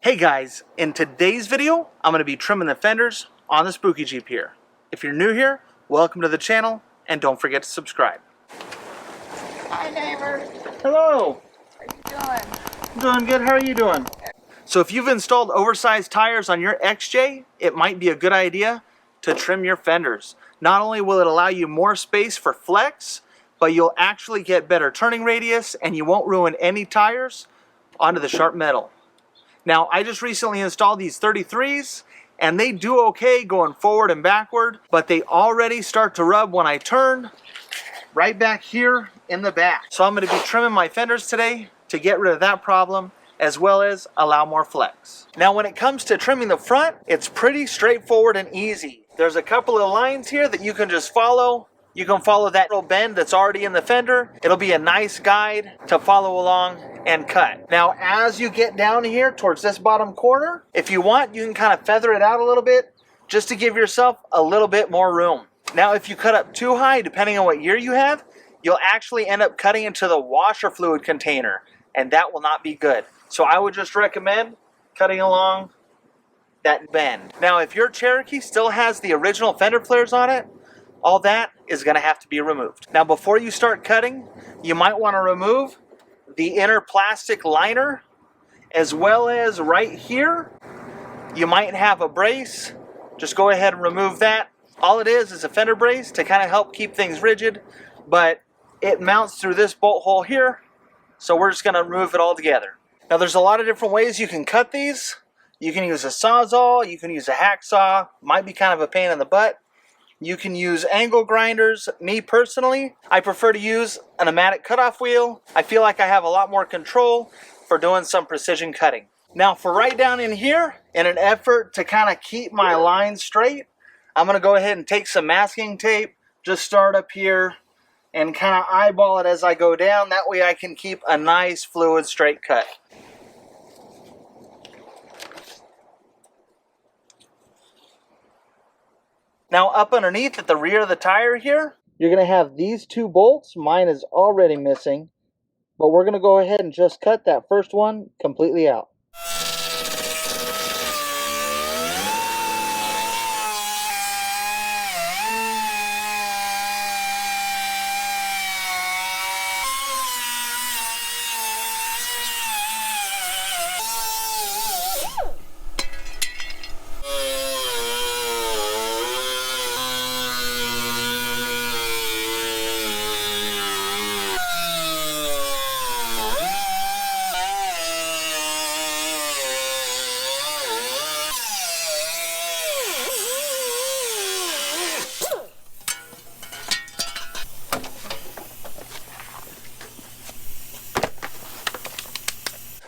Hey guys, in today's video, I'm going to be trimming the fenders on the Spooky Jeep here. If you're new here, welcome to the channel, and don't forget to subscribe. Hi neighbor. Hello. How you doing? I'm doing good, how are you doing? So if you've installed oversized tires on your XJ, it might be a good idea to trim your fenders. Not only will it allow you more space for flex, but you'll actually get better turning radius and you won't ruin any tires onto the sharp metal. Now, I just recently installed these 33s, and they do okay going forward and backward, but they already start to rub when I turn right back here in the back. So I'm going to be trimming my fenders today to get rid of that problem, as well as allow more flex. Now, when it comes to trimming the front, it's pretty straightforward and easy. There's a couple of lines here that you can just follow. You can follow that little bend that's already in the fender. It'll be a nice guide to follow along and cut. Now, as you get down here towards this bottom corner, if you want, you can kind of feather it out a little bit just to give yourself a little bit more room. Now, if you cut up too high, depending on what year you have, you'll actually end up cutting into the washer fluid container, and that will not be good. So I would just recommend cutting along that bend. Now, if your Cherokee still has the original fender flares on it, all that is going to have to be removed. Now, before you start cutting, you might want to remove the inner plastic liner, as well as right here, you might have a brace. Just go ahead and remove that. All it is a fender brace to kind of help keep things rigid, but it mounts through this bolt hole here, so we're just going to remove it all together. Now, there's a lot of different ways you can cut these. You can use a sawzall, you can use a hacksaw, might be kind of a pain in the butt. You can use angle grinders. Me personally, I prefer to use an pneumatic cutoff wheel. I feel like I have a lot more control for doing some precision cutting. Now, for right down in here, in an effort to kind of keep my line straight, I'm going to go ahead and take some masking tape, just start up here and kind of eyeball it as I go down. That way I can keep a nice fluid straight cut. Now, up underneath at the rear of the tire here, you're going to have these two bolts. Mine is already missing, but we're going to go ahead and just cut that first one completely out.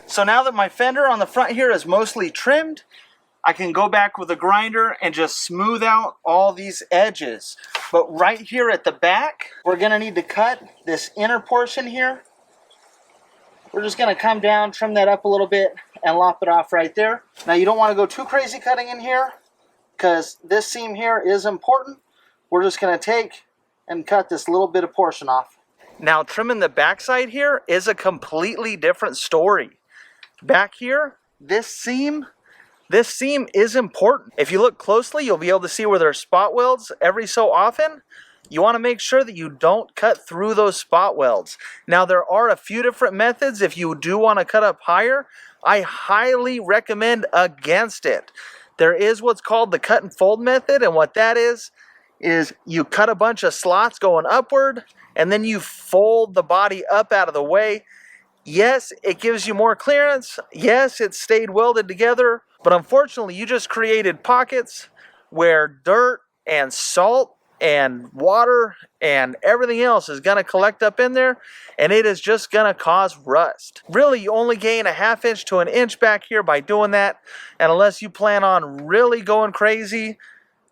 So now that my fender on the front here is mostly trimmed, I can go back with a grinder and just smooth out all these edges. But right here at the back, we're going to need to cut this inner portion here. We're just going to come down, trim that up a little bit, and lop it off right there. Now, you don't want to go too crazy cutting in here, because this seam here is important. We're just going to take and cut this little bit of portion off. Now, trimming the backside here is a completely different story. Back here, this seam is important. If you look closely, you'll be able to see where there are spot welds every so often. You want to make sure that you don't cut through those spot welds. Now, there are a few different methods. If you do want to cut up higher, I highly recommend against it. There is what's called the cut and fold method, and what that is you cut a bunch of slots going upward, and then you fold the body up out of the way. Yes, it gives you more clearance. Yes, it stayed welded together. But unfortunately, you just created pockets where dirt and salt and water and everything else is going to collect up in there, and it is just going to cause rust. Really, you only gain a ½ inch to an inch back here by doing that. And unless you plan on really going crazy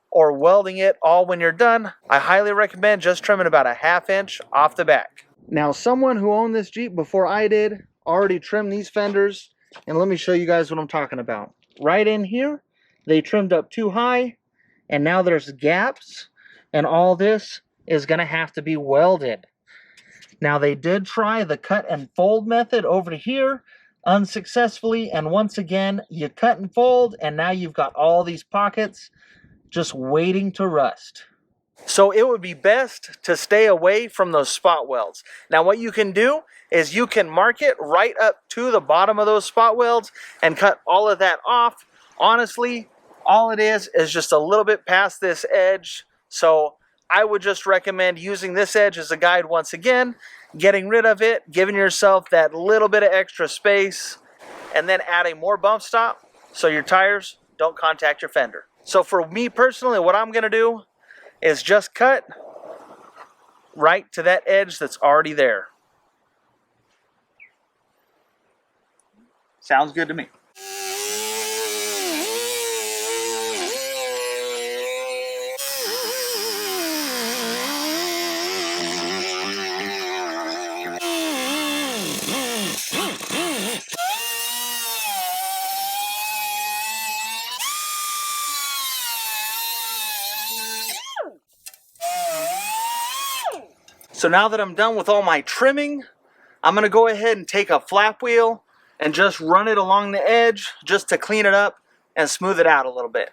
or welding it all when you're done, I highly recommend just trimming about a ½ inch off the back. Now, someone who owned this Jeep before I did already trimmed these fenders, and let me show you guys what I'm talking about. Right in here, they trimmed up too high, and now there's gaps, and all this is going to have to be welded. Now, they did try the cut and fold method over here, unsuccessfully, and once again you cut and fold, and now you've got all these pockets just waiting to rust. So it would be best to stay away from those spot welds. Now what you can do is you can mark it right up to the bottom of those spot welds and cut all of that off. Honestly, all it is just a little bit past this edge. So I would just recommend using this edge as a guide once again, getting rid of it, giving yourself that little bit of extra space, and then adding more bump stop so your tires don't contact your fender. So for me personally, what I'm gonna do is just cut right to that edge that's already there. Sounds good to me. So now that I'm done with all my trimming, I'm gonna go ahead and take a flap wheel and just run it along the edge just to clean it up and smooth it out a little bit.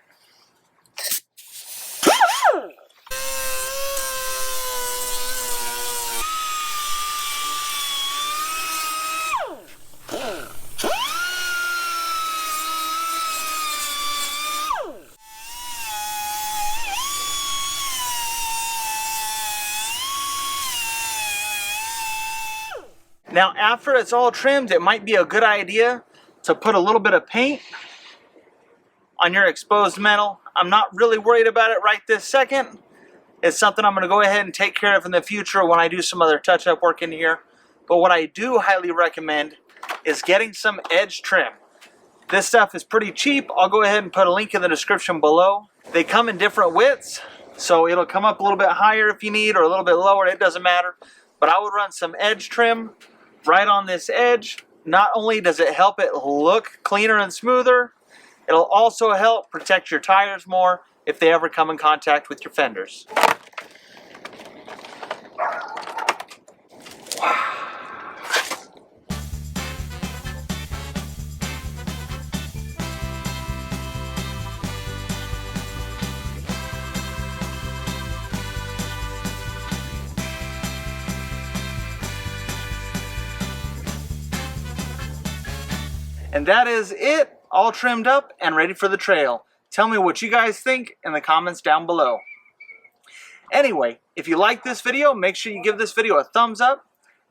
Now after it's all trimmed, it might be a good idea to put a little bit of paint on your exposed metal. I'm not really worried about it right this second. It's something I'm gonna go ahead and take care of in the future when I do some other touch-up work in here. But what I do highly recommend is getting some edge trim. This stuff is pretty cheap. I'll go ahead and put a link in the description below. They come in different widths, so it'll come up a little bit higher if you need, or a little bit lower, it doesn't matter. But I would run some edge trim right on this edge. Not only does it help it look cleaner and smoother, it'll also help protect your tires more if they ever come in contact with your fenders. And that is it, all trimmed up and ready for the trail. Tell me what you guys think in the comments down below. Anyway, if you like this video, make sure you give this video a thumbs up.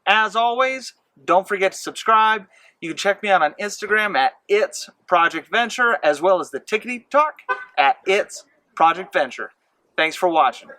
As always, don't forget to subscribe. You can check me out on Instagram at It's Project Venture, as well as the Tickety Talk at It's Project Venture. Thanks for watching.